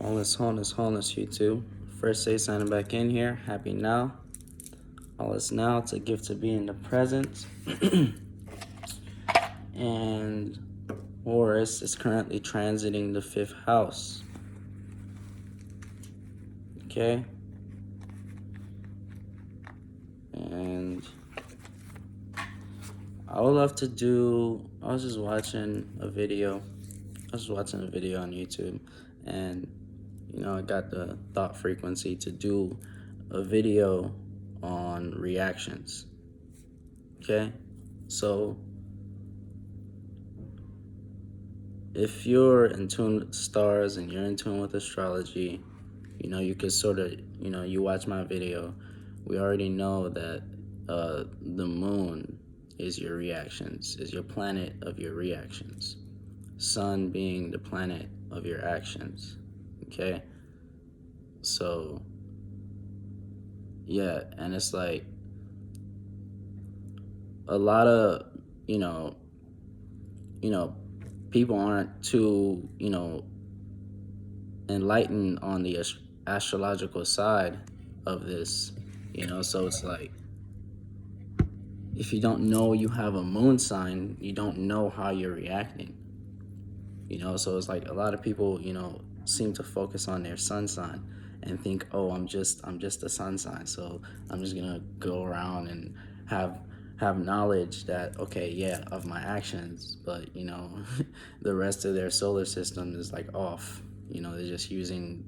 Wholeness, YouTube. First say signing back in here. Happy now. All is now. It's a gift to be in the present. And Horus is currently transiting the 5th house. Okay? And I would love to do, I was just watching a video on YouTube, and I got the thought frequency to do a video on reactions. Okay? So if you're in tune with stars and you're in tune with astrology, you could sort of, you watch my video, we already know that the moon is your reactions, is your planet of your reactions. Sun being the planet of your actions. Okay? So, yeah, and it's like a lot of, people aren't too, enlightened on the astrological side of this, so it's like, if you don't know you have a moon sign, you don't know how you're reacting, so it's like a lot of people, seem to focus on their sun sign and think, oh, I'm just a sun sign, so I'm just gonna go around and have knowledge that, okay, yeah, of my actions, but the rest of their solar system is like off. They're just using,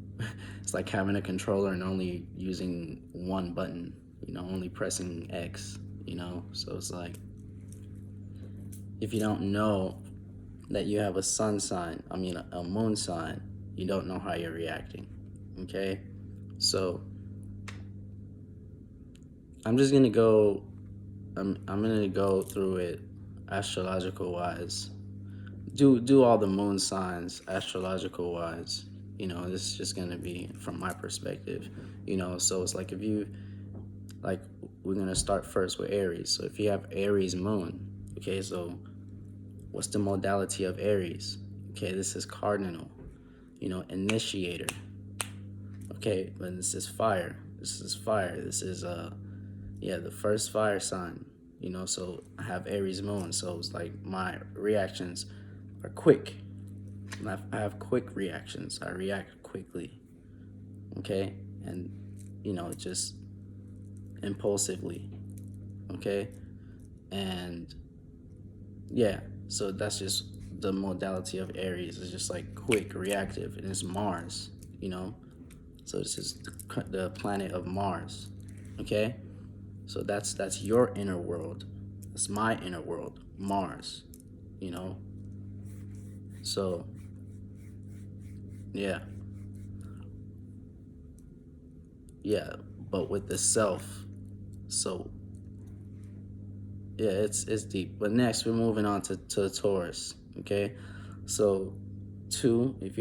it's like having a controller and only using one button, only pressing X, so it's like, if you don't know that you have a sun sign, a moon sign, you don't know how you're reacting. Okay? So I'm just gonna go, I'm gonna go through it astrological wise. Do all the moon signs astrological wise. This is just gonna be from my perspective. So it's like, if you, like, we're gonna start first with Aries. So if you have Aries moon, okay, so what's the modality of Aries? Okay, this is cardinal, initiator. Okay, but this is fire. This is the first fire sign. So I have Aries moon, so it's like my reactions are quick. I have quick reactions. I react quickly. Okay, and just impulsively. Okay, and yeah, so that's just the modality of Aries. It's just like quick, reactive, and it's Mars. So this is the planet of Mars. Okay, so that's your inner world. That's my inner world, Mars. So yeah, but with the self. So yeah, it's deep. But next, we're moving on to Taurus. Okay, so if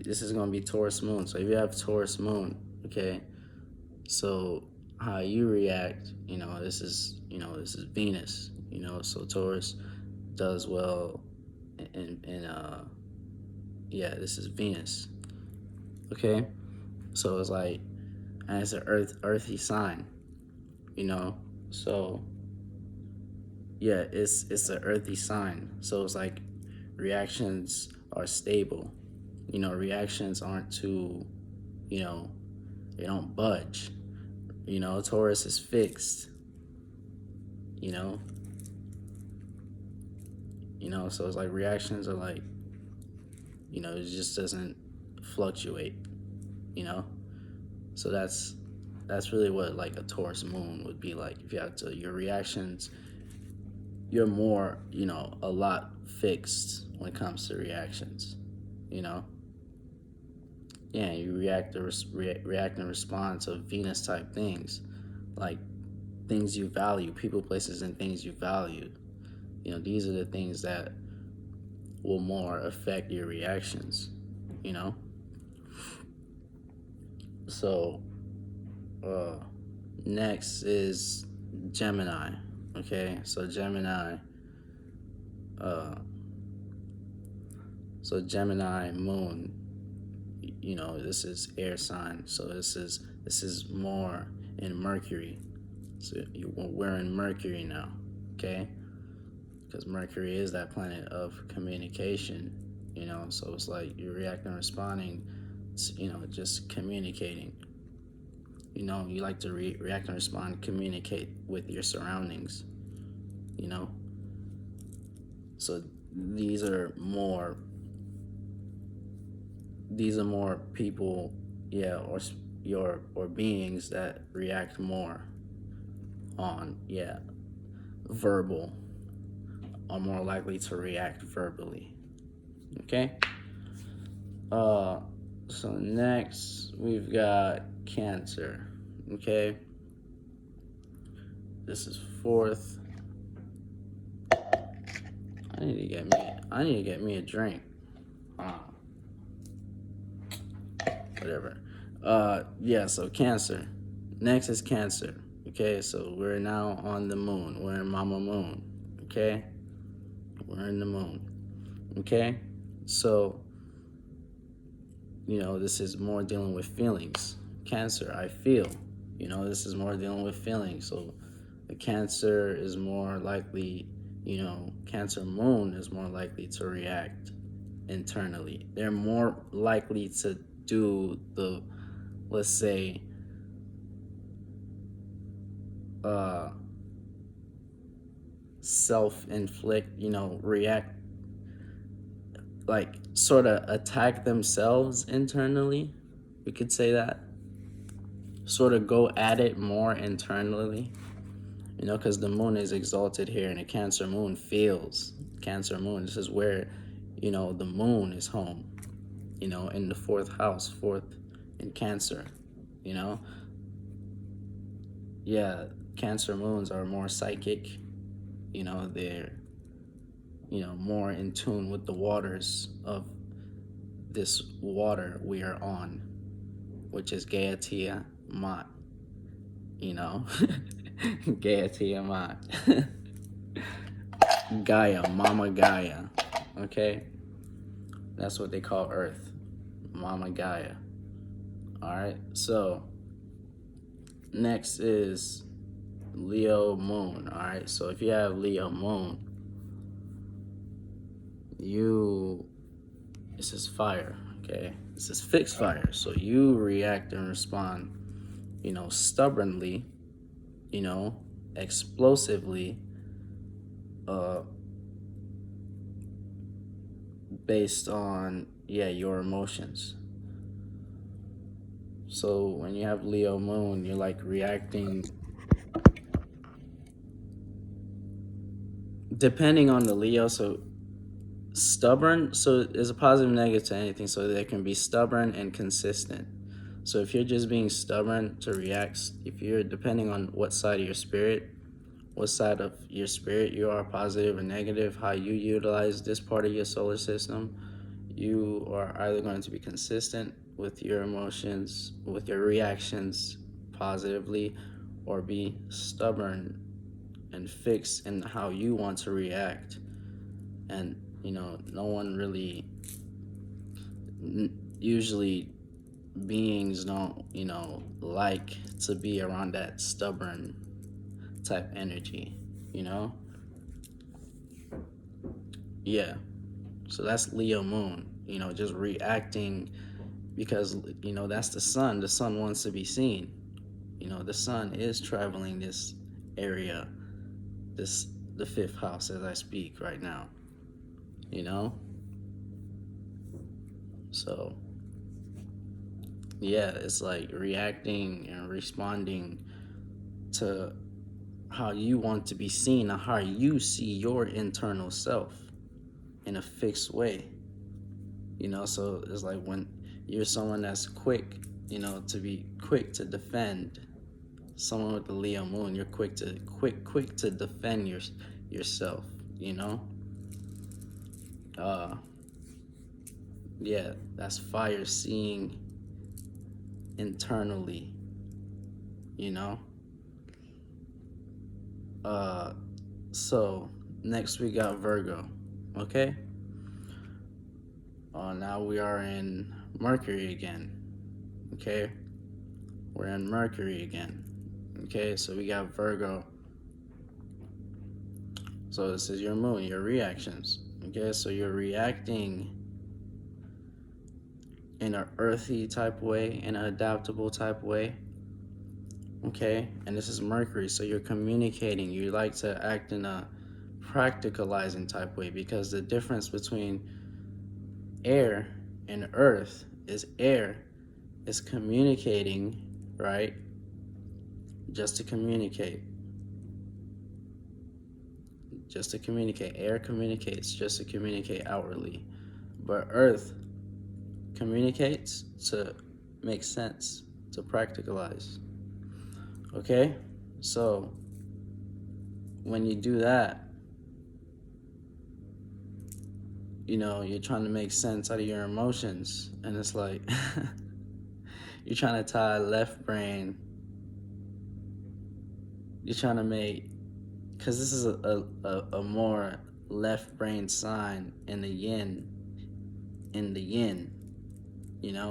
this is gonna be Taurus moon. So if you have Taurus moon, okay, so how you react, this is Venus. So Taurus does well in this is Venus. Okay, so it's like, and it's an earthy sign. So yeah, it's an earthy sign. So it's like, reactions are stable. Reactions aren't too, they don't budge. Taurus is fixed. So it's like, reactions are like, it just doesn't fluctuate. So that's really what like a Taurus moon would be like. If you have to, your reactions, you're more, a lot fixed when it comes to reactions. Yeah, you react and respond to Venus type things, like things you value, people, places, and things you value. These are the things that will more affect your reactions. So next is Gemini. Okay, so Gemini moon, this is air sign, so this is more in Mercury. So we're in Mercury now, okay? Because Mercury is that planet of communication, so it's like you're reacting, responding, just communicating. You like to react and respond, communicate with your surroundings, so these are more people, or beings that react more on verbal, are more likely to react verbally. Okay. So next we've got Cancer. Okay. This is fourth. I need to get me a drink. Whatever. So Cancer. Next is Cancer. Okay, so we're now on the moon. We're in Mama Moon. Okay? We're in the moon. Okay? So, this is more dealing with feelings. Cancer, I feel. This is more dealing with feelings. So, the Cancer is more likely, Cancer moon is more likely to react internally. They're more likely to do the, let's say, self-inflict, react, like sort of attack themselves internally. We could say that. Sort of go at it more internally, because the moon is exalted here, and a Cancer moon feels. Cancer moon, this is where, the moon is home, in the fourth house, fourth in Cancer, Yeah, Cancer moons are more psychic, they're, more in tune with the waters of this water we are on, which is Gaia Mat, Gaia Mat. Gaia, Mama Gaia, okay? That's what they call Earth, Mama Gaia. All right, so next is Leo moon. All right, so if you have Leo moon, this is fire, okay? This is fixed fire. So you react and respond, stubbornly, explosively, based on, your emotions. So when you have Leo moon, you're like reacting, depending on the Leo. So stubborn, so there's a positive and negative to anything, so they can be stubborn and consistent. So if you're just being stubborn to react, if you're, depending on what side of your spirit you are, positive or negative, how you utilize this part of your solar system, you are either going to be consistent with your emotions, with your reactions positively, or be stubborn and fixed in how you want to react. And no one really, usually beings don't like to be around that stubborn type energy, so that's Leo moon, just reacting because that's the sun wants to be seen. The sun is traveling this area, the fifth house as I speak right now, so it's like reacting and responding to how you want to be seen, or how you see your internal self in a fixed way, so it's like when you're someone that's quick, to be quick to defend. Someone with the Leo moon, you're quick to defend yourself, that's fire, seeing internally, so next we got Virgo. Okay, Now we are in Mercury again. Okay, we're in Mercury again. Okay, so we got Virgo. So this is your moon, your reactions. Okay, so you're reacting in an earthy type way, in an adaptable type way. Okay, and this is Mercury, so you're communicating. You like to act in a practicalizing type way, because the difference between air and earth is air is communicating, right? Just to communicate. Just to communicate. Air communicates just to communicate outwardly. But earth communicates to make sense, to practicalize. Okay? So when you do that, you're trying to make sense out of your emotions. And it's like you're trying to tie left brain. You're trying to make, because this is a more left brain sign in the yin,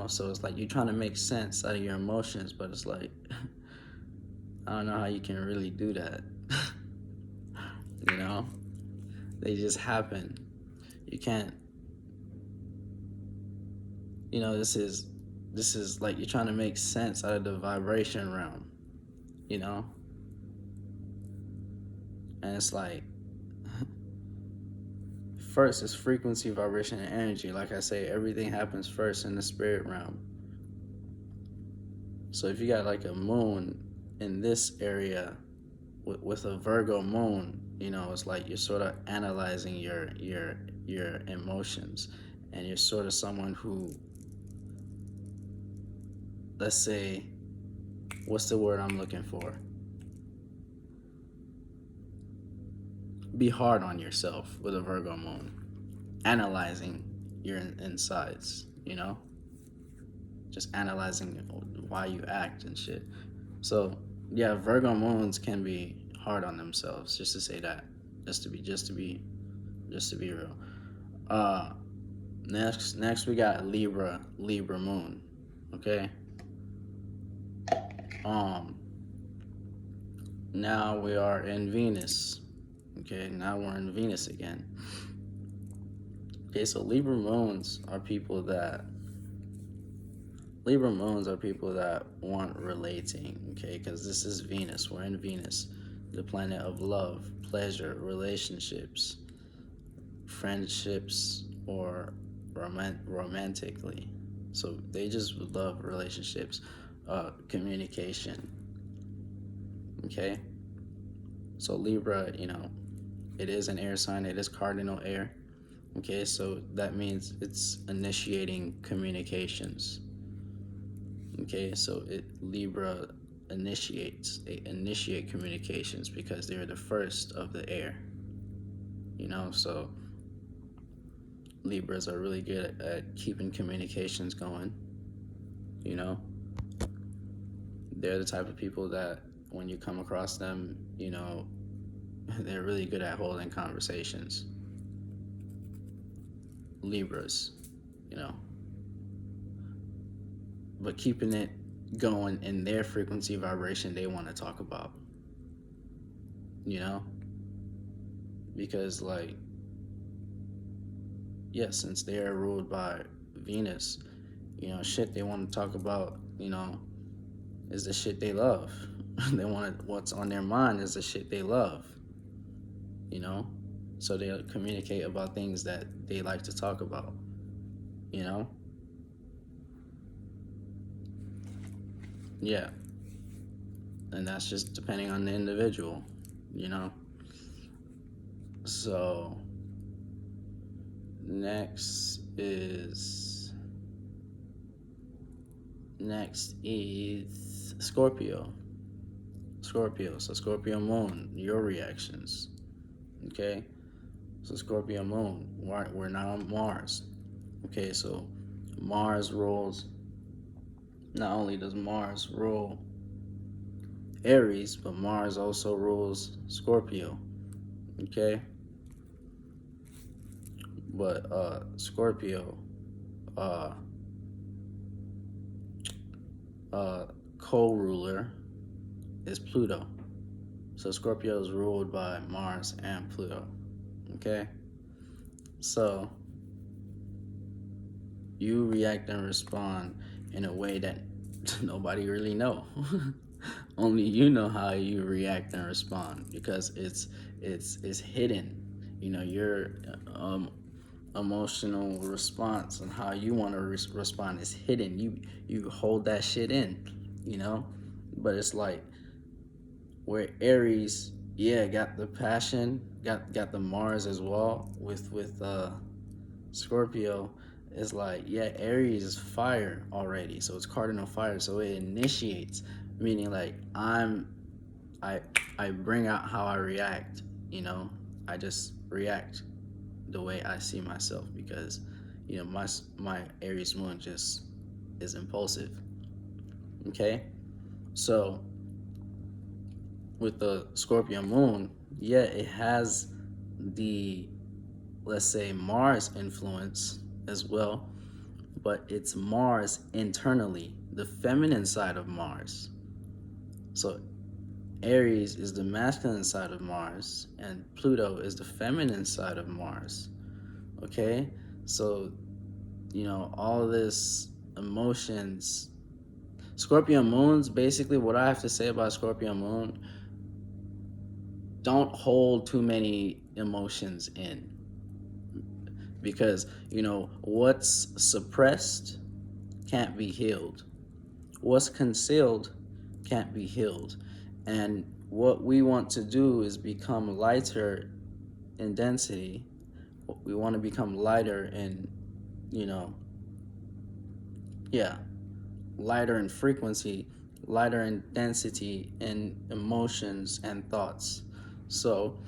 so it's like you're trying to make sense out of your emotions, but it's like I don't know how you can really do that. They just happen. You can't, this is like you're trying to make sense out of the vibration realm, and it's like first is frequency, vibration, and energy. Like I say, everything happens first in the spirit realm. So if you got like a moon in this area with a Virgo moon, it's like you're sort of analyzing your emotions, and you're sort of someone who, let's say, what's the word I'm looking for? Be hard on yourself with a Virgo moon, analyzing your insides, just analyzing why you act and shit. So yeah, Virgo moons can be hard on themselves, just to say that, just to be real. Next we got Libra moon. Okay. Now we are in Venus. Okay, now we're in Venus again. Okay, so Libra moons are people that want relating, okay, because this is Venus. We're in Venus, the planet of love, pleasure, relationships, friendships, or romantically. So they just love relationships, communication. Okay, so Libra, it is an air sign. It is cardinal air. Okay, so that means it's initiating communications. Okay, so Libra they initiate communications because they're the first of the air. So Libras are really good at keeping communications going. They're the type of people that when you come across them, they're really good at holding conversations. Libras, but keeping it going in their frequency vibration they want to talk about, because since they are ruled by Venus, shit they want to talk about, is the shit they love. What's on their mind is the shit they love, so they'll communicate about things that they like to talk about, yeah, and that's just depending on the individual, so next is Scorpio. So Scorpio moon, your reactions. Okay, so Scorpio moon, we're not on Mars. Okay, so Mars rules, not only does Mars rule Aries, but Mars also rules Scorpio. Okay, but Scorpio uh, co-ruler is Pluto. So Scorpio is ruled by Mars and Pluto. Okay? So you react and respond in a way that nobody really know. Only you know how you react and respond, because it's hidden. You know, your emotional response and how you want to respond is hidden. You hold that shit in, you know. But it's like where Aries, yeah, got the passion, got the Mars as well with Scorpio. Is like, yeah, Aries is fire already, so it's cardinal fire, so it initiates, meaning like I I bring out how I react, you know. I just react the way I see myself, because you know my Aries moon just is impulsive. Okay, so with the Scorpio moon, yeah, it has the, let's say, Mars influence as well, but it's Mars internally, the feminine side of Mars. So Aries is the masculine side of Mars, and Pluto is the feminine side of Mars. Okay? So, you know, all this emotions. Scorpio moons, basically, what I have to say about Scorpio moon, don't hold too many emotions in. Because, you know, what's suppressed can't be healed. What's concealed can't be healed. And what we want to do is become lighter in density. We want to become lighter in, you know, yeah, lighter in frequency, lighter in density, in emotions and thoughts. So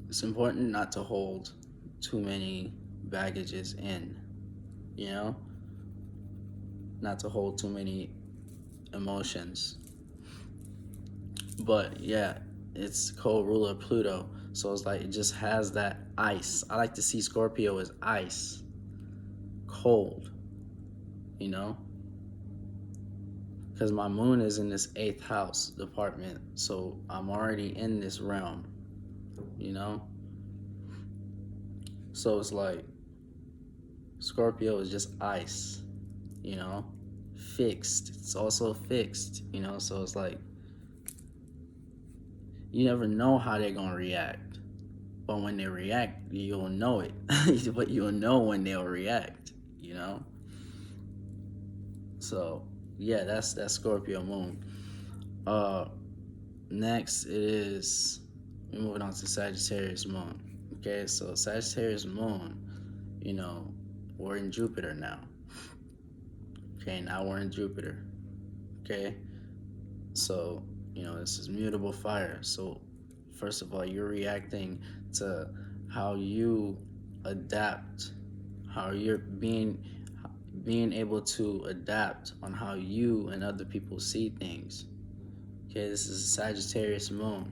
it's important not to hold too many baggages in, you know, not to hold too many emotions. But yeah, it's co-ruler Pluto, so it's like it just has that ice. I like to see Scorpio as ice, cold, you know, because my moon is in this 8th house department, so I'm already in this realm, you know. So it's like Scorpio is just ice, you know, fixed. It's also fixed, you know, so it's like you never know how they're gonna react. But when they react, you'll know it. But you'll know when they'll react, you know? So yeah, that's Scorpio moon. Next is, we're moving on to Sagittarius moon. Okay, so Sagittarius moon, you know, we're in Jupiter now. Okay, now we're in Jupiter. Okay, so you know, this is mutable fire. So first of all, you're reacting to how you adapt, how you're being able to adapt on how you and other people see things. Okay, this is a Sagittarius moon.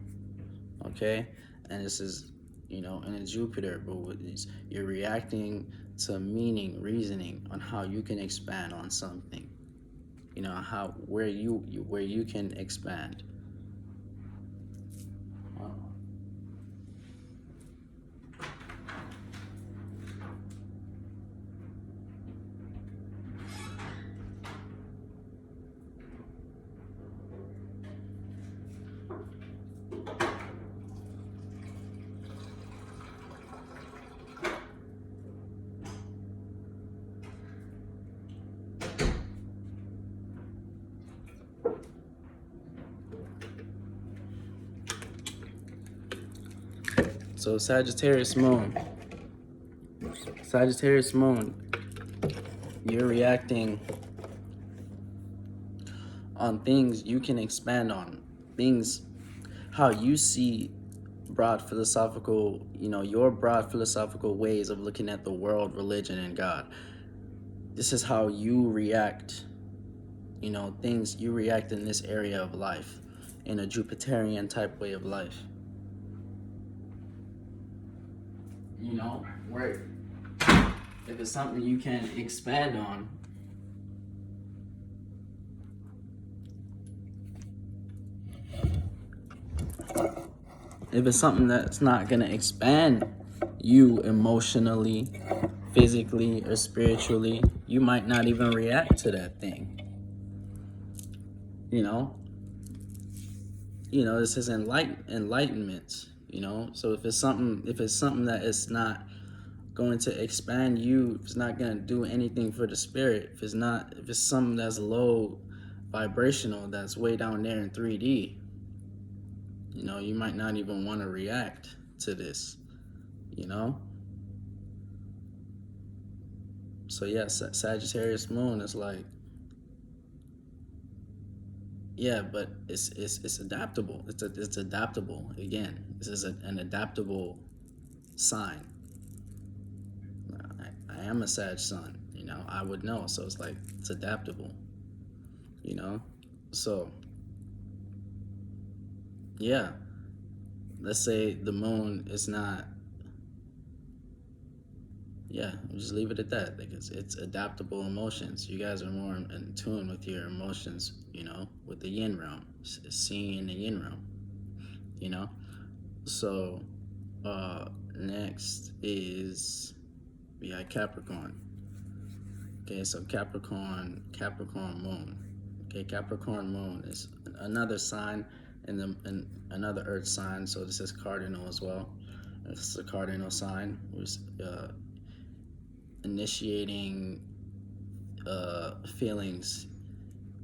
Okay, and this is, you know, in a Jupiter, but with these, you're reacting to meaning, reasoning on how you can expand on something. You know, how where you can expand. So Sagittarius moon, you're reacting on things you can expand on, things how you see broad philosophical, you know, your broad philosophical ways of looking at the world, religion, and God. This is how you react, you know, things you react in this area of life, in a Jupiterian type way of life. You know, where if it's something you can expand on, if it's something that's not gonna expand you emotionally, physically, or spiritually, you might not even react to that thing. You know, this is enlightenment. So if it's something that is not going to expand you, if it's not going to do anything for the spirit, if it's something that's low vibrational, that's way down there in 3D, you might not even want to react to this. So yeah, Sagittarius moon is like, yeah, but it's adaptable. It's adaptable. Again, this is an adaptable sign. I am a Sag sun, I would know. So it's like, it's adaptable, So, yeah, let's say the moon is not, yeah, just leave it at that. Like it's adaptable emotions. You guys are more in tune with your emotions, with the yin realm, seeing in the yin realm, So, next is, we got Capricorn. Okay, so Capricorn moon. Okay, Capricorn moon is another sign in another earth sign. So this is cardinal as well. This is a cardinal sign, which initiating feelings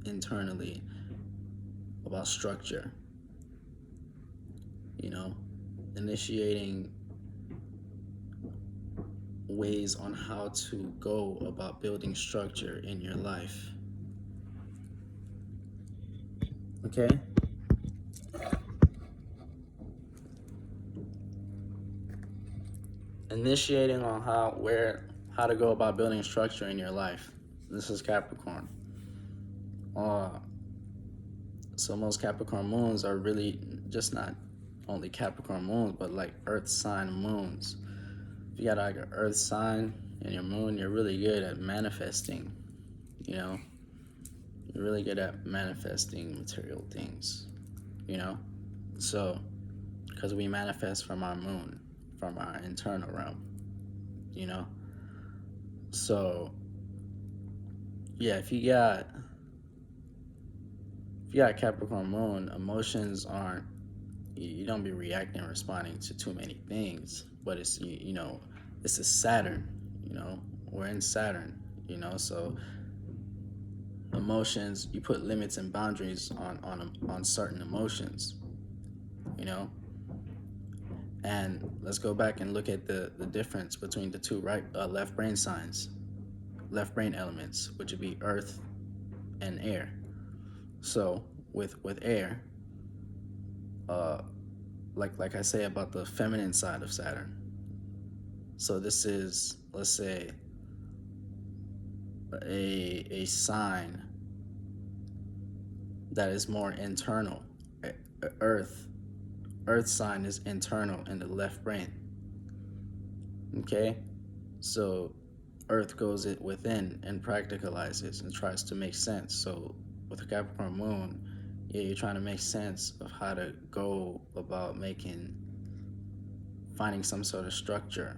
internally about structure. Initiating ways on how to go about building structure in your life. Okay? Initiating on how to go about building structure in your life. This is Capricorn. So most Capricorn moons are really just not only Capricorn moons, but like earth sign moons. If you got like an earth sign in your moon, you're really good at manifesting, You're really good at manifesting material things, So, because we manifest from our moon, from our internal realm, So, yeah, if you got Capricorn moon, emotions aren't, you don't be reacting and responding to too many things, but it's, it's a Saturn, we're in Saturn, so emotions, you put limits and boundaries on certain emotions, and let's go back and look at the difference between the two left brain signs, left brain elements, which would be earth and air. So with air, like I say about the feminine side of Saturn. So this is, let's say, a sign that is more internal. Earth sign is internal in the left brain. Okay? So Earth goes within and practicalizes and tries to make sense. So with a Capricorn moon, yeah, you're trying to make sense of how to go about finding some sort of structure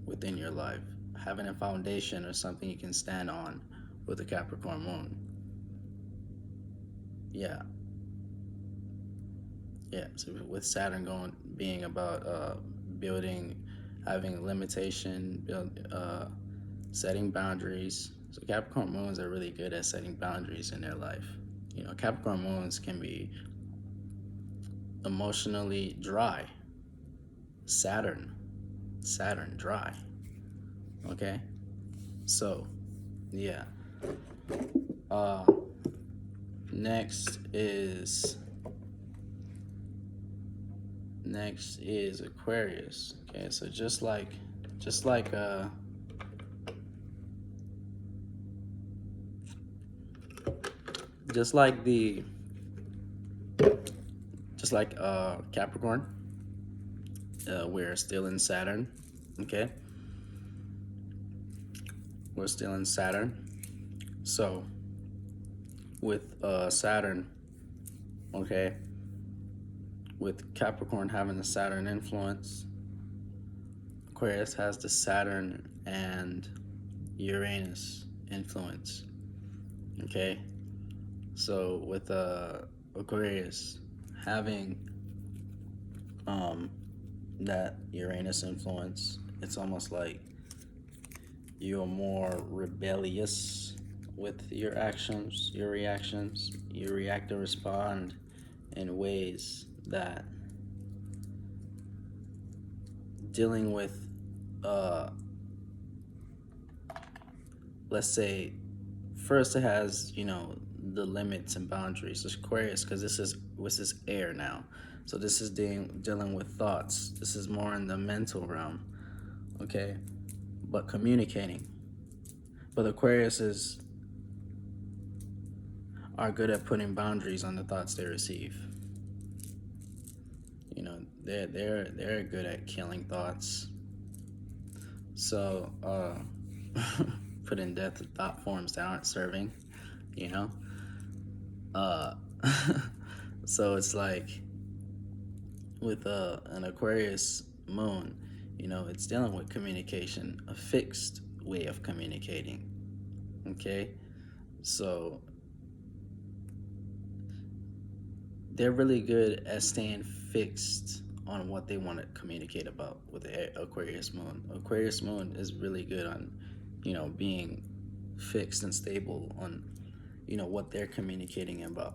within your life, having a foundation or something you can stand on with a Capricorn moon. Yeah. So with Saturn being about building, having limitation, setting boundaries. So Capricorn moons are really good at setting boundaries in their life. Capricorn moons can be emotionally dry. Saturn dry. Okay? So, yeah. Next is Aquarius. Okay, so just like Capricorn, we're still in Saturn. Okay. we're still in Saturn. So with Saturn, okay, with Capricorn having the Saturn influence, Aquarius has the Saturn and Uranus influence. Okay, so with Aquarius having that Uranus influence, it's almost like you're more rebellious with your actions, your reactions. You react or respond in ways that dealing with let's say first it has, you know, the limits and boundaries. It's Aquarius because this is air now. So this is dealing with thoughts. This is more in the mental realm. Okay? But communicating. But Aquariuses are good at putting boundaries on the thoughts they receive. You know, they're good at killing thoughts. So putting death to thought forms that aren't serving, you know? So it's like with an Aquarius moon, you know, it's dealing with communication, a fixed way of communicating. Okay? So they're really good at staying fixed on what they want to communicate about with the Aquarius moon. Aquarius moon is really good on, you know, being fixed and stable on, you know, what they're communicating about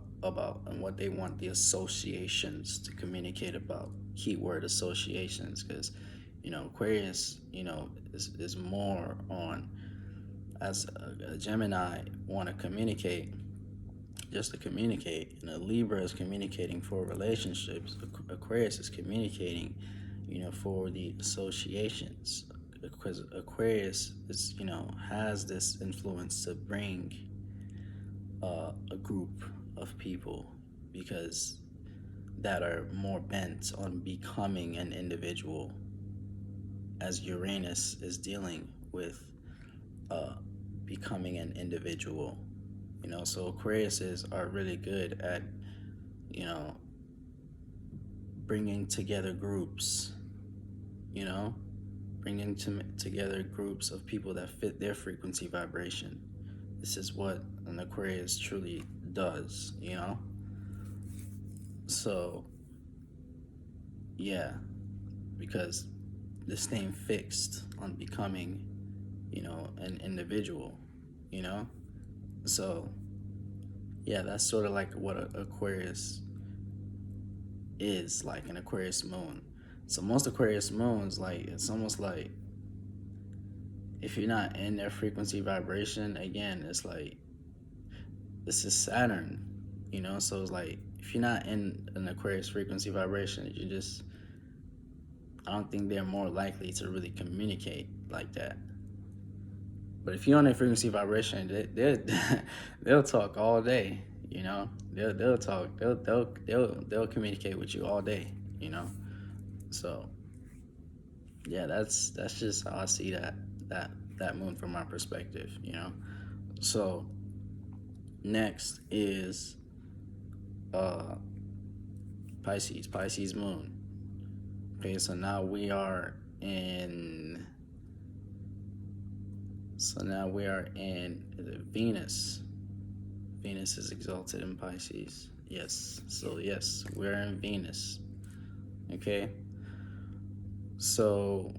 and what they want the associations to communicate about. Keyword associations, because, you know, Aquarius, you know, is more on, as a Gemini want to communicate just to communicate, and a Libra is communicating for relationships. Aquarius is communicating, you know, for the associations, because Aquarius is, you know, has this influence to bring a group of people, because that are more bent on becoming an individual, as Uranus is dealing with becoming an individual. You know, so Aquariuses are really good at, you know, bringing together groups, you know, bringing together groups of people that fit their frequency vibration. This is what an Aquarius truly does, you know? So, yeah, because they're staying fixed on becoming, you know, an individual, you know? So, yeah, that's sort of like what Aquarius is, like an Aquarius moon. So most Aquarius moons, like, it's almost like if you're not in their frequency vibration, again, it's like, this is Saturn, you know? So it's like, if you're not in an Aquarius frequency vibration, I don't think they're more likely to really communicate like that. But if you're on a frequency vibration, they'll talk all day. You know, they'll talk. They'll communicate with you all day. You know, so yeah, that's just how I see that moon from my perspective. You know, so next is Pisces moon. Okay, so now we are in Venus. Venus is exalted in Pisces. Yes. So yes, we're in Venus. Okay. So,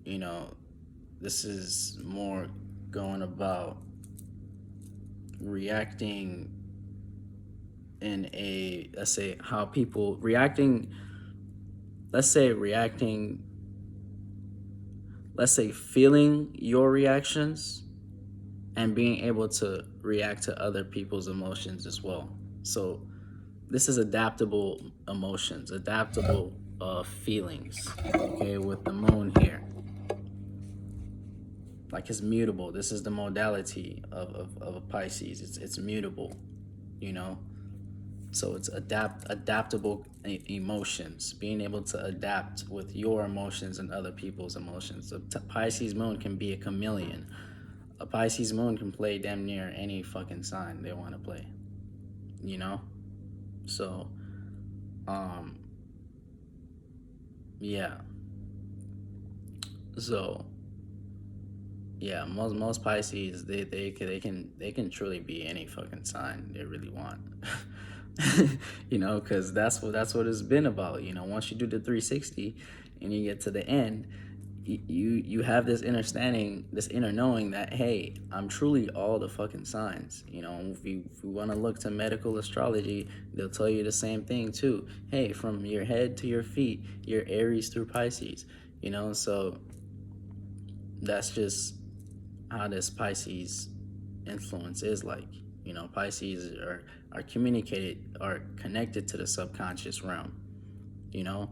you know, this is more going about reacting in a, let's say, how people reacting, let's say feeling your reactions and being able to react to other people's emotions as well. So this is adaptable emotions, adaptable feelings, okay, with the moon here. Like, it's mutable. This is the modality of a Pisces. It's mutable, you know? So it's adaptable emotions, being able to adapt with your emotions and other people's emotions. So Pisces moon can be a chameleon. A Pisces moon can play damn near any fucking sign they want to play, you know? So, um, yeah. So, yeah, most Pisces they can truly be any fucking sign they really want. You know, because that's what it's been about. You know, once you do the 360 and you get to the end, you have this understanding, this inner knowing that, hey, I'm truly all the fucking signs. You know, if we want to look to medical astrology, they'll tell you the same thing too. Hey, from your head to your feet, you're Aries through Pisces. You know, so that's just how this Pisces influence is like. You know, Pisces are connected to the subconscious realm. You know,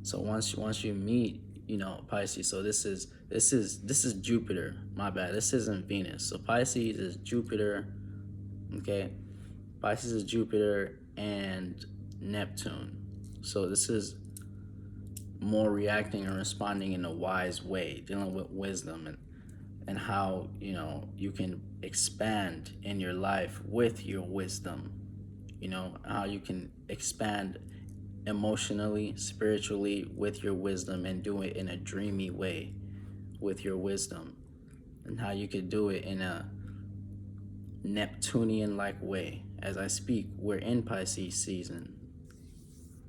so once you meet, you know, Pisces. So this is Jupiter. My bad. This isn't Venus. So Pisces is Jupiter. Okay, Pisces is Jupiter and Neptune. So this is more reacting and responding in a wise way, dealing with wisdom and how, you know, you can expand in your life with your wisdom. You know, how you can expand emotionally, spiritually with your wisdom, and do it in a dreamy way with your wisdom, and how you could do it in a Neptunian like way. As I speak, we're in Pisces season.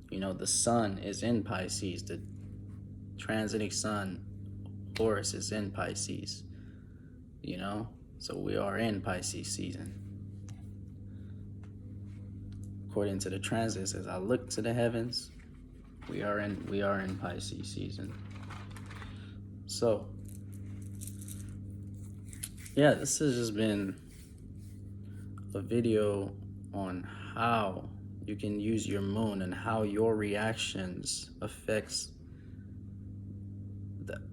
You know, the sun is in Pisces, the transiting sun, Horus, is in Pisces. You know, so we are in Pisces season. According to the transits, as I look to the heavens, we are in Pisces season. So, yeah, this has just been a video on how you can use your moon and how your reactions affects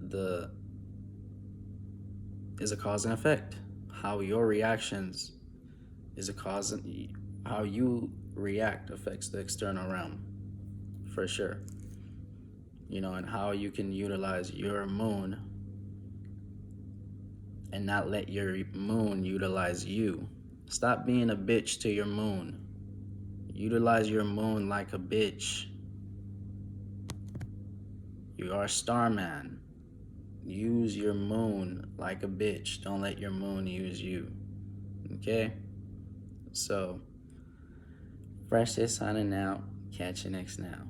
the is a cause and effect. How your reactions is a cause, and how you react affects the external realm, for sure. You know, and how you can utilize your moon and not let your moon utilize you. Stop being a bitch to your moon. Utilize your moon like a bitch. You are Starman. Use your moon like a bitch. Don't let your moon use you. Okay? So, Fresh is signing out. Catch you next now.